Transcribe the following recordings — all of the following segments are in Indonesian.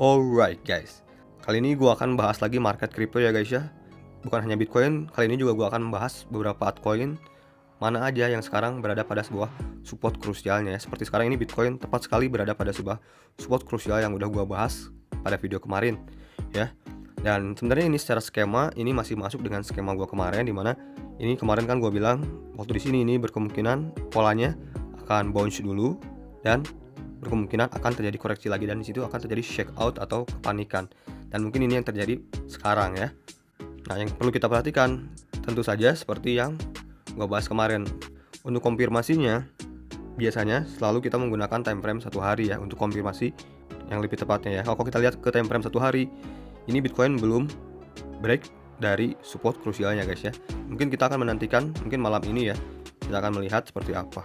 Alright guys, kali ini gua akan bahas lagi market crypto ya guys ya. Bukan hanya Bitcoin, kali ini juga gua akan bahas beberapa altcoin mana aja yang sekarang berada pada sebuah support krusialnya ya. Seperti sekarang ini Bitcoin tepat sekali berada pada sebuah support krusial yang udah gua bahas pada video kemarin ya. Dan sebenarnya ini secara skema ini masih masuk dengan skema gua kemarin, dimana ini kemarin kan gua bilang waktu di sini ini berkemungkinan polanya akan bounce dulu dan berkemungkinan akan terjadi koreksi lagi, dan di situ akan terjadi shake out atau kepanikan, dan mungkin ini yang terjadi sekarang ya. Nah, yang perlu kita perhatikan tentu saja seperti yang gua bahas kemarin, untuk konfirmasinya biasanya selalu kita menggunakan time frame 1 hari ya untuk konfirmasi yang lebih tepatnya ya. Kalau kita lihat ke time frame 1 hari, ini Bitcoin belum break dari support krusialnya guys ya. Mungkin kita akan menantikan mungkin malam ini ya, kita akan melihat seperti apa.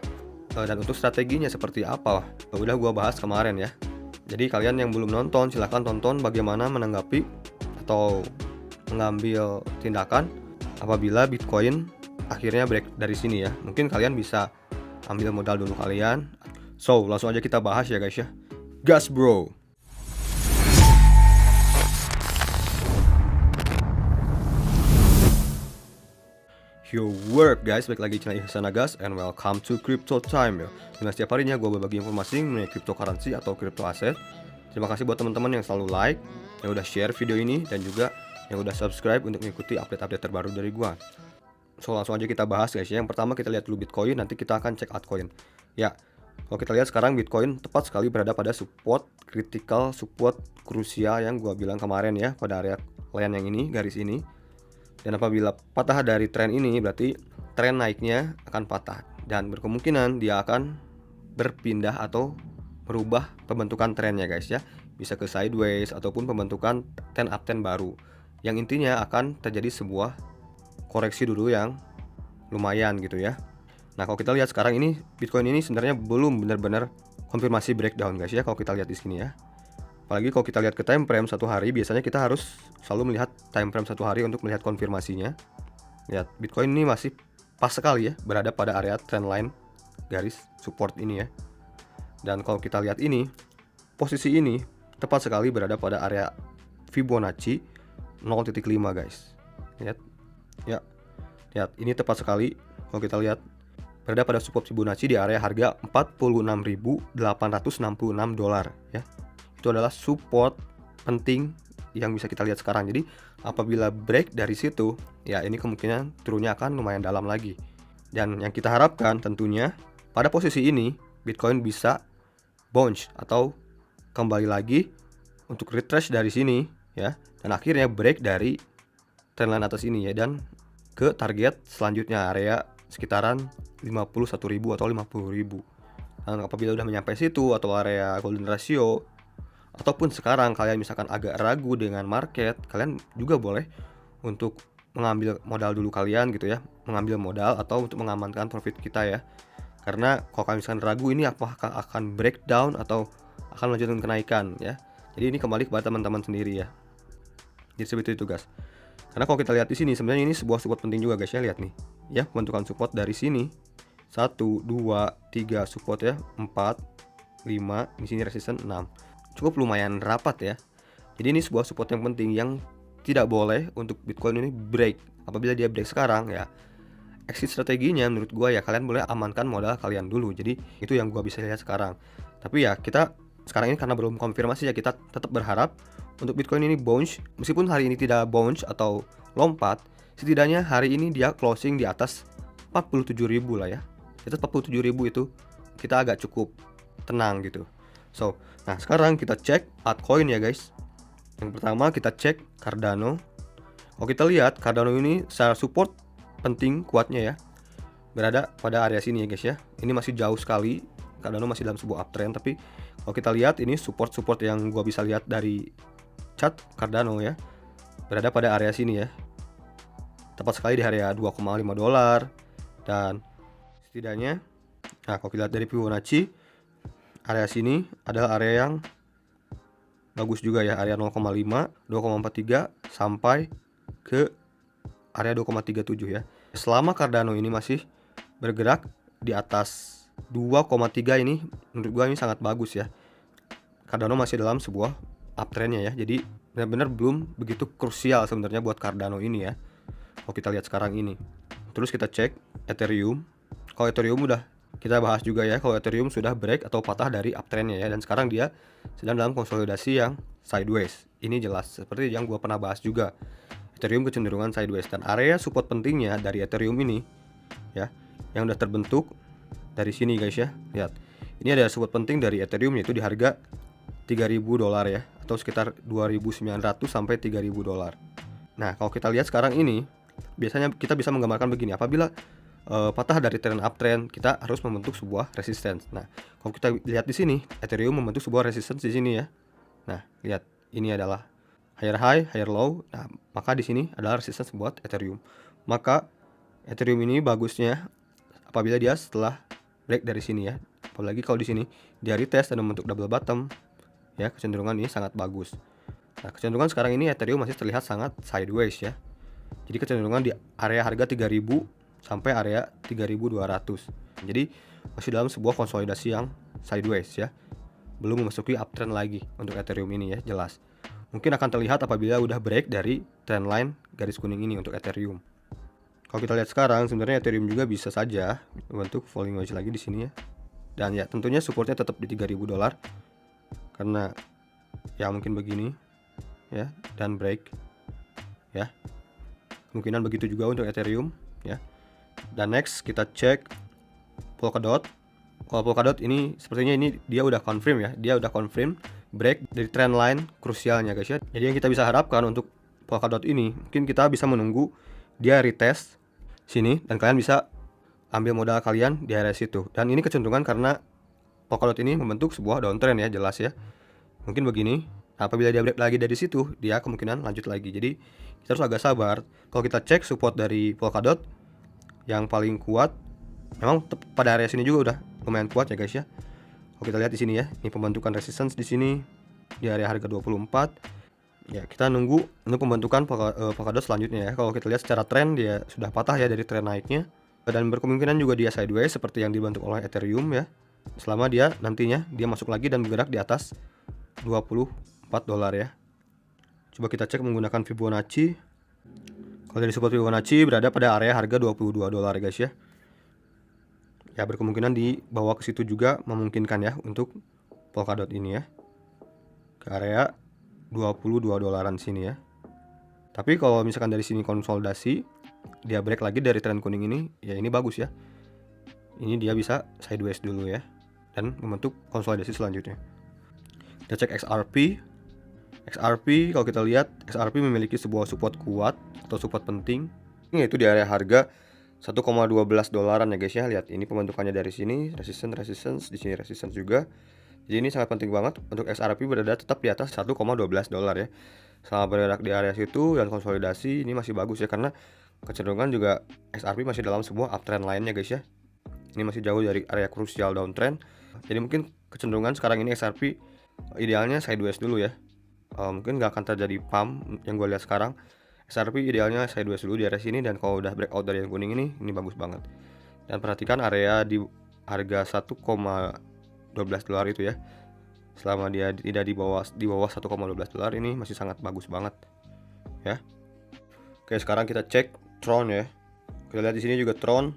Dan untuk strateginya seperti apa, udah gua bahas kemarin ya. Jadi kalian yang belum nonton, silahkan tonton bagaimana menanggapi atau mengambil tindakan apabila Bitcoin akhirnya break dari sini ya. Mungkin kalian bisa ambil modal dulu kalian. So, langsung aja kita bahas ya guys ya. Gas bro! Yo work guys, balik lagi channel Ihsan Agas and welcome to Crypto Time ya. Dengan setiap harinya gue berbagi informasi mengenai cryptocurrency atau crypto aset. Terima kasih buat teman-teman yang selalu like, yang udah share video ini, dan juga yang udah subscribe untuk mengikuti update-update terbaru dari gue. So langsung aja kita bahas guys ya. Yang pertama kita lihat dulu Bitcoin, nanti kita akan cek altcoin. Ya, kalau kita lihat sekarang Bitcoin tepat sekali berada pada support, critical support krusial yang gue bilang kemarin ya, pada area line yang ini, garis ini. Dan apabila patah dari tren ini, berarti tren naiknya akan patah, dan berkemungkinan dia akan berpindah atau merubah pembentukan trennya guys ya. Bisa ke sideways ataupun pembentukan 10 uptrend baru, yang intinya akan terjadi sebuah koreksi dulu yang lumayan gitu ya. Nah, kalau kita lihat sekarang ini Bitcoin ini sebenarnya belum benar-benar konfirmasi breakdown guys ya, kalau kita lihat di sini ya. Apalagi kalau kita lihat ke time frame 1 hari, biasanya kita harus selalu melihat time frame 1 hari untuk melihat konfirmasinya. Lihat, Bitcoin ini masih pas sekali ya berada pada area trendline garis support ini ya. Dan kalau kita lihat ini, posisi ini tepat sekali berada pada area Fibonacci 0.5 guys. Lihat. Ya. Lihat, ini tepat sekali kalau kita lihat berada pada support Fibonacci di area harga 46.866 dolar ya. Itu adalah support penting yang bisa kita lihat sekarang. Jadi apabila break dari situ, ya ini kemungkinan turunnya akan lumayan dalam lagi. Dan yang kita harapkan tentunya pada posisi ini Bitcoin bisa bounce atau kembali lagi untuk retrace dari sini ya, dan akhirnya break dari trendline atas ini ya, dan ke target selanjutnya area sekitaran 51.000 atau 50.000. Dan apabila udah menyampai situ atau area golden ratio, ataupun sekarang kalian misalkan agak ragu dengan market, kalian juga boleh untuk mengambil modal dulu kalian gitu ya, mengambil modal atau untuk mengamankan profit kita ya. Karena kalau kalian misalkan ragu ini apakah akan breakdown atau akan melanjutkan kenaikan ya. Jadi ini kembali kepada teman-teman sendiri ya. Jadi seperti itu guys. Karena kalau kita lihat di sini sebenarnya ini sebuah support penting juga guys ya, lihat nih. Ya, pembentukan support dari sini 1 2 3 support ya, 4 5, di sini resistance 6. Cukup lumayan rapat ya. Jadi ini sebuah support yang penting yang tidak boleh untuk Bitcoin ini break. Apabila dia break sekarang ya, exit strateginya menurut gua ya kalian boleh amankan modal kalian dulu. Jadi itu yang gua bisa lihat sekarang. Tapi ya kita sekarang ini karena belum konfirmasi ya, kita tetap berharap untuk Bitcoin ini bounce. Meskipun hari ini tidak bounce atau lompat, setidaknya hari ini dia closing di atas 47.000 lah ya. Di atas 47.000 itu kita agak cukup tenang gitu. So, nah sekarang kita cek altcoin ya guys. Yang pertama kita cek Cardano. Kalau kita lihat Cardano ini secara support penting kuatnya ya, berada pada area sini ya guys ya. Ini masih jauh sekali, Cardano masih dalam sebuah uptrend. Tapi kalau kita lihat ini support yang gua bisa lihat dari chart Cardano ya, berada pada area sini ya, tepat sekali di area 2,5 dolar. Dan setidaknya, nah kalau kita lihat dari Fibonacci, area sini adalah area yang bagus juga ya, area 0,5, 2,43 sampai ke area 2,37 ya. Selama Cardano ini masih bergerak di atas 2,3 ini, menurut gua ini sangat bagus ya. Cardano masih dalam sebuah uptrendnya ya. Jadi benar-benar belum begitu krusial sebenarnya buat Cardano ini ya. Kalau kita lihat sekarang ini. Terus kita cek Ethereum. Kalau Ethereum udah kita bahas juga ya, kalau Ethereum sudah break atau patah dari uptrendnya ya, dan sekarang dia sedang dalam konsolidasi yang sideways. Ini jelas seperti yang gua pernah bahas juga. Ethereum kecenderungan sideways, dan area support pentingnya dari Ethereum ini ya, yang udah terbentuk dari sini guys ya. Lihat. Ini ada support penting dari Ethereum, yaitu di harga $3.000 ya, atau sekitar 2.900 sampai $3.000. Nah, kalau kita lihat sekarang ini, biasanya kita bisa menggambarkan begini, apabila patah dari trend uptrend, kita harus membentuk sebuah resistance. Nah, kalau kita lihat di sini, Ethereum membentuk sebuah resistance di sini ya. Nah, lihat, ini adalah higher high, higher low. Nah, maka di sini adalah resistance buat Ethereum. Maka Ethereum ini bagusnya apabila dia setelah break dari sini ya. Apalagi kalau di sini dia retest dan membentuk double bottom, ya kecenderungan ini sangat bagus. Nah, kecenderungan sekarang ini Ethereum masih terlihat sangat sideways ya. Jadi kecenderungan di area harga 3.000 sampai area 3.200. Jadi masih dalam sebuah konsolidasi yang sideways ya. Belum memasuki uptrend lagi untuk Ethereum ini ya, jelas. Mungkin akan terlihat apabila udah break dari trendline garis kuning ini untuk Ethereum. Kalau kita lihat sekarang, sebenarnya Ethereum juga bisa saja membentuk falling wedge lagi di sini ya. Dan ya tentunya supportnya tetap di $3.000 karena ya mungkin begini ya, dan break ya. Kemungkinan begitu juga untuk Ethereum ya. Dan next kita cek Polkadot. Kalau Polkadot ini sepertinya ini dia udah confirm ya, dia udah confirm break dari trend line krusialnya guys ya. Jadi yang kita bisa harapkan untuk Polkadot ini, mungkin kita bisa menunggu dia retest sini dan kalian bisa ambil modal kalian di area situ. Dan ini kecenderungan karena Polkadot ini membentuk sebuah downtrend ya, jelas ya. Mungkin begini, apabila dia break lagi dari situ, dia kemungkinan lanjut lagi. Jadi kita harus agak sabar. Kalau kita cek support dari Polkadot yang paling kuat, memang pada area sini juga udah lumayan kuat ya guys ya. Kalau kita lihat di sini ya, ini pembentukan resistance di sini di area harga 24. Ya, kita nunggu untuk pembentukan Polkadot selanjutnya ya. Kalau kita lihat secara tren dia sudah patah ya dari tren naiknya, dan berkemungkinan juga dia sideways seperti yang dibentuk oleh Ethereum ya. Selama dia nantinya dia masuk lagi dan bergerak di atas $24 ya. Coba kita cek menggunakan Fibonacci. Kalau dari support Fibonacci berada pada area harga $22 guys ya. Ya berkemungkinan di bawah ke situ juga memungkinkan ya untuk Polkadot ini ya. Ke area $22 sini ya. Tapi kalau misalkan dari sini konsolidasi, dia break lagi dari tren kuning ini, ya ini bagus ya. Ini dia bisa sideways dulu ya, dan membentuk konsolidasi selanjutnya. Kita cek XRP. XRP kalau kita lihat, XRP memiliki sebuah support kuat atau support penting, yaitu di area harga $1,12 ya guys ya. Lihat ini pembentukannya dari sini, resistance, di sini resistance juga. Jadi ini sangat penting banget untuk XRP berada tetap di atas $1,12 ya. Selama bergerak di area situ dan konsolidasi, ini masih bagus ya, karena kecenderungan juga XRP masih dalam sebuah uptrend lainnya guys ya. Ini masih jauh dari area krusial downtrend. Jadi mungkin kecenderungan sekarang ini XRP idealnya sideways dulu ya. Mungkin nggak akan terjadi pump yang gue lihat sekarang. XRP idealnya sideways dulu di area sini, dan kalau udah breakout dari yang kuning ini bagus banget. Dan perhatikan area di harga $1,12 itu ya. Selama dia tidak di bawah $1,12 ini masih sangat bagus banget ya. Oke, sekarang kita cek Tron ya. Kita lihat di sini juga Tron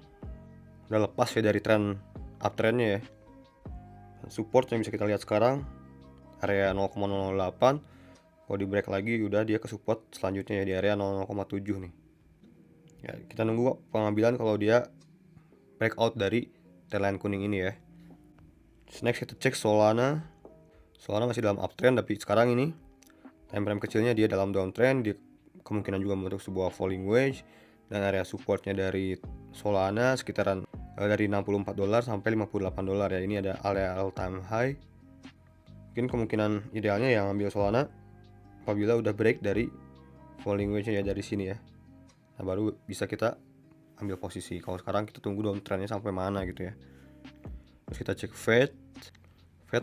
udah lepas ya dari tren uptrendnya ya. Support yang bisa kita lihat sekarang area 0,08. Kalau di break lagi udah dia ke support selanjutnya ya di area 0,7 nih. Ya, kita nunggu pengambilan kalau dia breakout dari trendline kuning ini ya. Next kita cek Solana. Solana masih dalam uptrend, tapi sekarang ini time frame kecilnya dia dalam downtrend. Dia kemungkinan juga membentuk sebuah falling wedge, dan area supportnya dari Solana sekitaran dari $64 sampai $58 ya. Ini ada area all time high. Mungkin kemungkinan idealnya yang ambil Solana apabila udah break dari falling wedge ya dari sini ya. Nah, baru bisa kita ambil posisi. Kalau sekarang kita tunggu downtrendnya sampai mana gitu ya. Terus kita cek Fed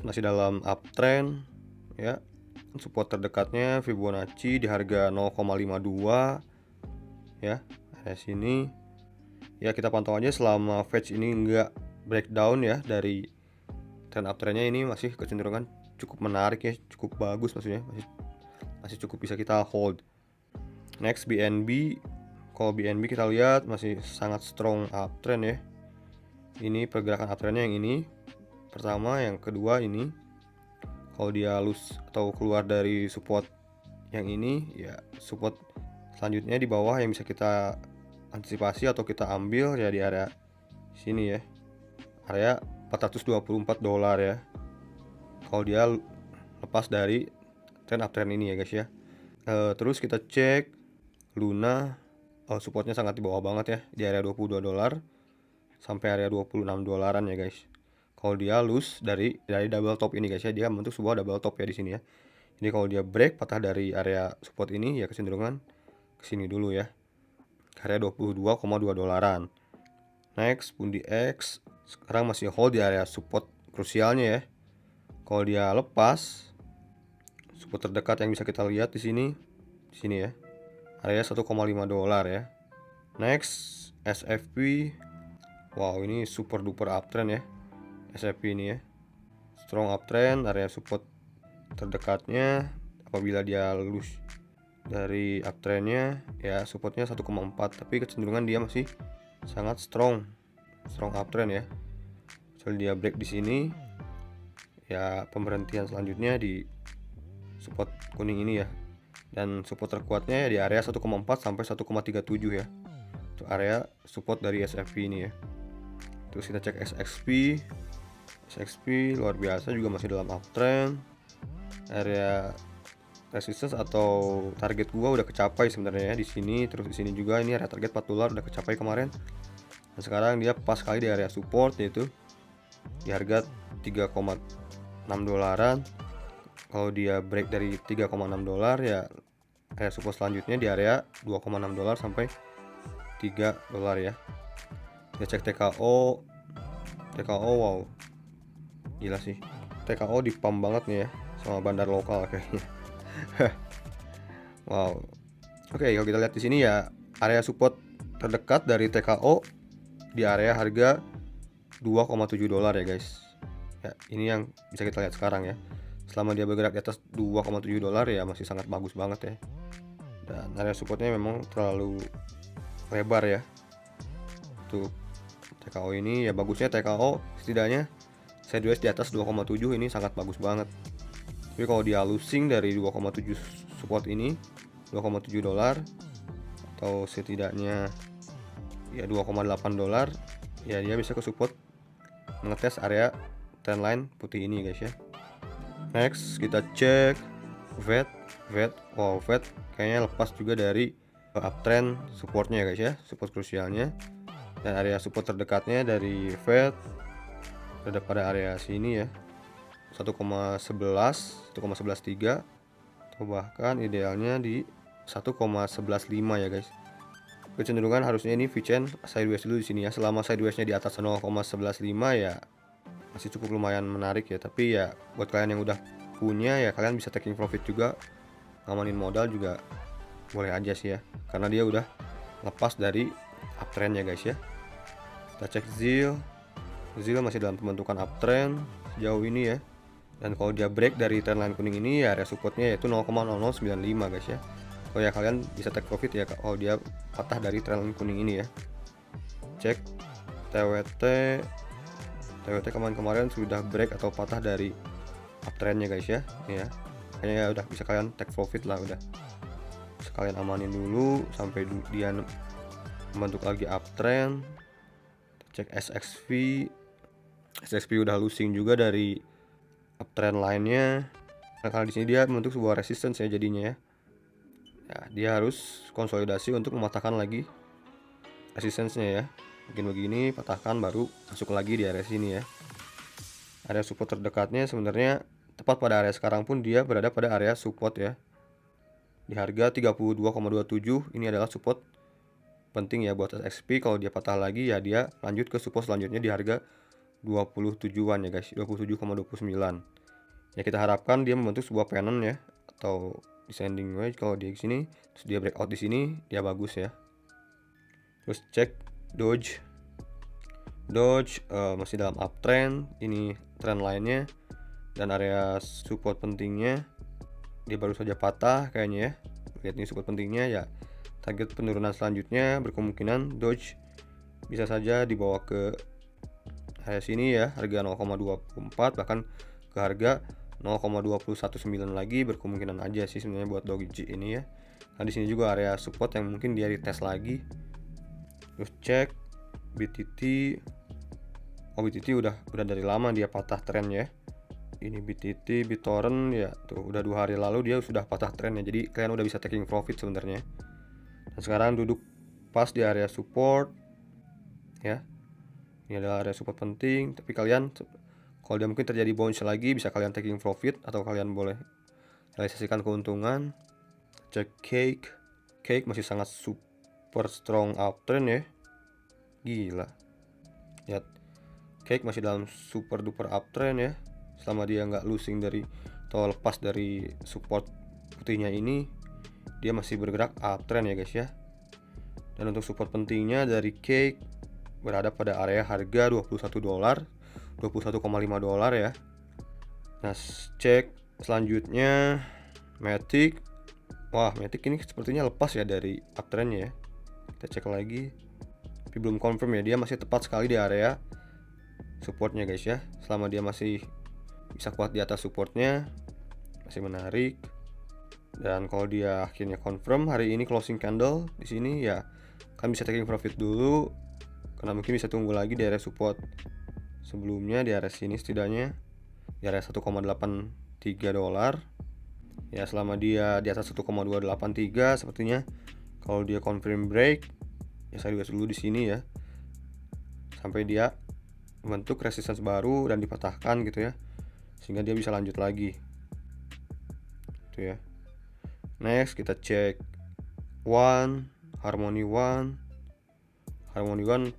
masih dalam uptrend ya. Support terdekatnya Fibonacci di harga 0,52 ya. Ada sini. Ya kita pantau aja selama Fed ini enggak breakdown ya dari trend uptrendnya, ini masih kecenderungan cukup menarik ya, cukup bagus maksudnya, masih cukup bisa kita hold. Next BNB, kalau BNB kita lihat masih sangat strong uptrend ya. Ini pergerakan uptrendnya yang ini pertama, yang kedua ini kalau dia loose atau keluar dari support yang ini ya, support selanjutnya di bawah yang bisa kita antisipasi atau kita ambil ya di area sini ya, area $424 ya, kalau dia lepas dari trend uptrend ini ya guys ya. Terus kita cek Luna, supportnya sangat di bawah banget ya, di area $22 sampai area $26 ya guys. Kalau dia loose dari double top ini guys ya, dia membentuk sebuah double top ya di sini ya. Jadi kalau dia break patah dari area support ini ya kecenderungan kesini dulu ya, area $22,2. Next Pundi X sekarang masih hold di area support krusialnya ya. Kalau dia lepas, support terdekat yang bisa kita lihat di sini ya, area $1,5 ya. Next SFP, wow ini super duper uptrend ya SFP ini ya, strong uptrend. Area support terdekatnya apabila dia loose dari uptrendnya ya, supportnya 1,4, tapi kecenderungan dia masih sangat strong uptrend ya. Soal dia break di sini ya, pemberhentian selanjutnya di support kuning ini ya, dan support terkuatnya ya di area 1,4 sampai 1,37 ya, itu area support dari SFP ini ya. Terus kita cek SXP luar biasa juga masih dalam uptrend. Area resistance atau target gua udah kecapai sebenarnya ya di sini, terus di sini juga ini area target $4 udah kecapai kemarin. Dan sekarang dia pas kali di area support, yaitu di harga $3,6. Kalau dia break dari $3,6 ya, area support selanjutnya di area $2,6 sampai $3 ya. Kita cek TKO, wow gila sih, TKO di pump banget nih ya sama bandar lokal kayaknya. Wow. Oke, kalau kita lihat di sini ya, area support terdekat dari TKO di area harga $2,7 ya guys. Ya, ini yang bisa kita lihat sekarang ya. Selama dia bergerak di atas $2,7 ya masih sangat bagus banget ya. Dan area supportnya memang terlalu lebar ya. Untuk TKO ini ya, bagusnya TKO setidaknya sideways di atas 2,7 ini sangat bagus banget. Tapi kalau dia losing dari 2,7 support ini, $2,7 atau setidaknya ya $2,8 ya, dia bisa ke support mengetes area trendline putih ini guys ya. Next kita cek VET. Wow, VET kayaknya lepas juga dari uptrend supportnya guys ya, support krusialnya. Dan area support terdekatnya dari VET ada pada area sini ya, 1,11, 1,113, atau bahkan idealnya di 1,115 ya guys. Kecenderungan harusnya ini VChain sideways dulu di sini ya. Selama sidewaysnya di atas 0,115 ya masih cukup lumayan menarik ya. Tapi ya buat kalian yang udah punya ya, kalian bisa taking profit juga, ngamanin modal juga boleh aja sih ya, karena dia udah lepas dari uptrend ya guys ya. Kita cek ZIL masih dalam pembentukan uptrend sejauh ini ya. Dan kalau dia break dari trendline kuning ini ya, area supportnya yaitu 0,0095 guys ya. Kalau ya kalian bisa take profit ya kalau dia patah dari trendline kuning ini ya. Cek TWT kemarin sudah break atau patah dari uptrendnya guys ya. Ini ya, kayaknya ya udah bisa kalian take profit lah, udah sekalian amanin dulu sampai dia membentuk lagi uptrend. Cek SXP udah losing juga dari uptrend lainnya. Nah, kalau di sini dia membentuk sebuah resistance ya jadinya ya. Ya, dia harus konsolidasi untuk mematahkan lagi resistance-nya ya. Mungkin begini, patahkan baru masuk lagi di area sini ya. Area support terdekatnya sebenarnya tepat pada area sekarang pun dia berada pada area support ya. Di harga 32,27 ini adalah support penting ya buat SXP. Kalau dia patah lagi ya, dia lanjut ke support selanjutnya di harga 27-an ya guys, 27,29. Ya kita harapkan dia membentuk sebuah pennant ya, atau descending wedge. Kalau dia di sini terus dia breakout di sini, dia bagus ya. Terus cek Doge masih dalam uptrend, ini trend lainnya Dan area support pentingnya dia baru saja patah kayaknya ya. Lihat nih support pentingnya ya. Target penurunan selanjutnya berkemungkinan Doge bisa saja dibawa ke area sini ya, harga 0,24 bahkan ke harga 0,219 lagi, berkemungkinan aja sih sebenarnya buat Doji ini ya. Nah di sini juga area support yang mungkin dia retest lagi. Terus cek BTT. Oh BTT udah dari lama dia patah tren ya. Ini BTT, BitTorrent ya tuh udah 2 hari lalu dia sudah patah tren ya. Jadi kalian udah bisa taking profit sebenarnya. Dan sekarang duduk pas di area support ya. Ini adalah area support penting, tapi kalian kalau dia mungkin terjadi bounce lagi bisa kalian taking profit atau kalian boleh realisasikan keuntungan. Cek Cake masih sangat super strong uptrend ya. Gila. Lihat. Cake masih dalam super duper uptrend ya. Selama dia nggak losing dari atau lepas dari support putihnya ini, dia masih bergerak uptrend ya guys ya. Dan untuk support pentingnya dari Cake berada pada area harga 21 dolar, 21,5 dolar ya. Nah, cek selanjutnya Matic. Wah, Matic ini sepertinya lepas ya dari uptrendnya ya. Kita cek lagi. Tapi belum confirm ya, dia masih tepat sekali di area supportnya guys ya. Selama dia masih bisa kuat di atas supportnya, masih menarik. Dan kalau dia akhirnya confirm hari ini closing candle di sini ya, kan bisa taking profit dulu. Karena mungkin bisa tunggu lagi di area support sebelumnya, di area sini setidaknya di area 1,83 dolar ya. Selama dia di atas 1,283 sepertinya kalau dia confirm break ya saya lihat dulu di sini ya sampai dia membentuk resistance baru dan dipatahkan gitu ya, sehingga dia bisa lanjut lagi itu ya. Next kita cek Harmony One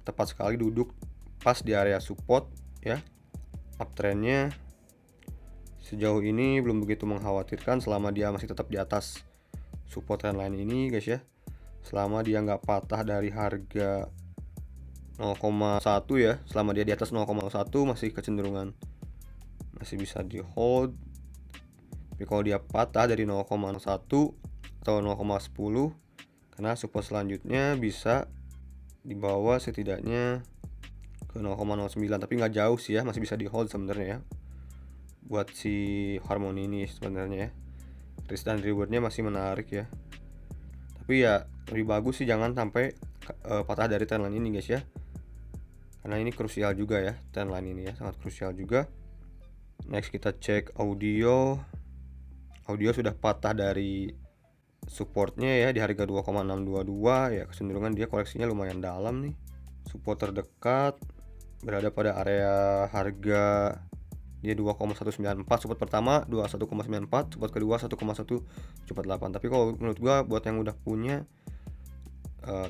tepat sekali duduk pas di area support ya. Uptrendnya sejauh ini belum begitu mengkhawatirkan selama dia masih tetap di atas support trendline ini guys ya. Selama dia nggak patah dari harga 0,1 ya, selama dia di atas 0,1 masih kecenderungan masih bisa di hold. Tapi kalau dia patah dari 0,1 atau 0,10, karena support selanjutnya bisa dibawa setidaknya ke 0,09, tapi nggak jauh sih ya, masih bisa di hold sebenarnya ya buat si Harmony ini sebenarnya ya. Risk dan rewardnya masih menarik ya, tapi ya lebih bagus sih jangan sampai patah dari trendline ini guys ya, karena ini krusial juga ya, trendline ini ya sangat krusial juga. Next kita cek audio sudah patah dari supportnya ya di harga 2,622 ya, kecenderungan dia koleksinya lumayan dalam nih. Support terdekat berada pada area harga dia 2,194, support pertama 21,94, support kedua 1,148. Tapi kalau menurut gua buat yang udah punya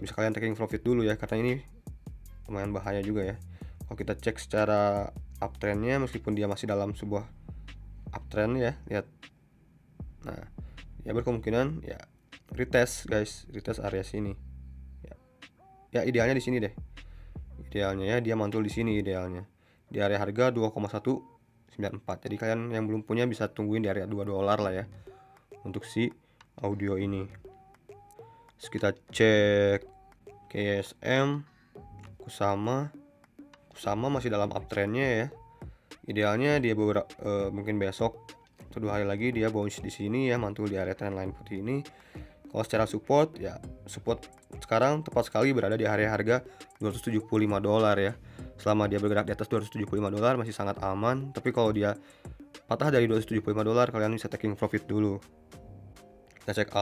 bisa kalian taking profit dulu ya, karena ini lumayan bahaya juga ya. Kalau kita cek secara uptrendnya, meskipun dia masih dalam sebuah uptrend ya, lihat. Nah, ya berkemungkinan ya retest guys, retest area sini ya idealnya di sini deh, idealnya ya dia mantul di sini, idealnya di area harga 2,194. Jadi kalian yang belum punya bisa tungguin di area 2 dolar lah ya untuk si audio ini. Terus kita cek KSM, Kusama masih dalam uptrendnya ya. Idealnya dia mungkin besok atau 2 hari lagi dia bounce di sini ya, mantul di area trendline putih ini. Kalau secara support ya, support sekarang tepat sekali berada di area harga 275 dolar ya. Selama dia bergerak di atas 275 dolar masih sangat aman, tapi kalau dia patah dari 275 dolar kalian bisa taking profit dulu. Kita cek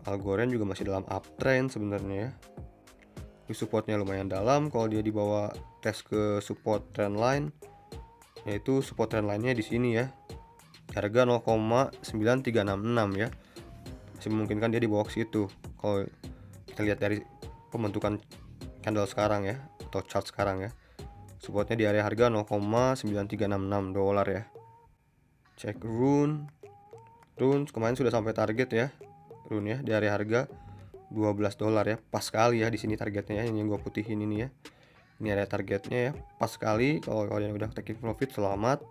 Algorand juga masih dalam uptrend sebenarnya ya. Supportnya lumayan dalam kalau dia dibawa tes ke support trendline, yaitu support trendline-nya di sini ya, harga 0,9366 ya. Masih memungkinkan dia dibawa ke situ kalau kita lihat dari pembentukan candle sekarang ya, atau chart sekarang ya. Supportnya di area harga 0,9366 dolar ya. Cek Rune kemarin sudah sampai target ya, Rune ya, di area harga 12 dolar ya, pas sekali ya di sini targetnya ya, ini yang gua putihin ini ya. Ini area targetnya ya, pas sekali. Kalau kalian udah taking profit selamat.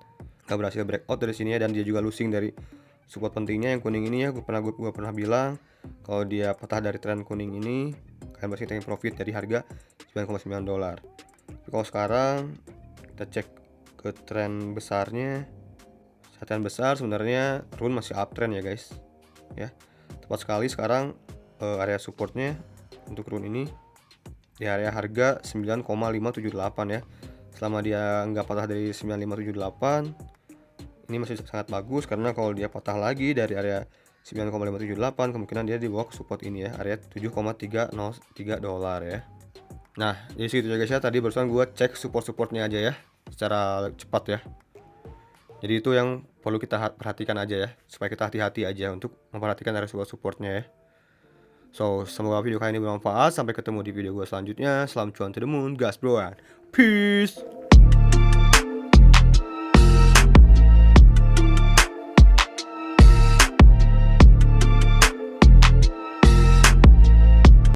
nggak berhasil breakout dari sini ya, dan dia juga losing dari support pentingnya yang kuning ini ya. Gue pernah bilang kalau dia patah dari tren kuning ini, kalian pasti taking profit dari harga $9,9. Tapi kalau sekarang kita cek ke tren besarnya, tren besar sebenarnya run masih uptrend ya guys ya. Tepat sekali sekarang area supportnya untuk run ini di area harga 9,578 ya. Selama dia nggak patah dari 9,578, ini masih sangat bagus, karena kalau dia patah lagi dari area 9,578 kemungkinan dia dibawa ke support ini ya, area $7,303 ya. Nah, jadi segitu aja guys ya, tadi barusan gue cek support-supportnya aja ya secara cepat ya. Jadi itu yang perlu kita perhatikan aja ya, supaya kita hati-hati aja untuk memperhatikan area support-supportnya ya. So, semoga video kali ini bermanfaat. Sampai ketemu di video gue selanjutnya. Salam cuan to the moon, gas bro, and peace.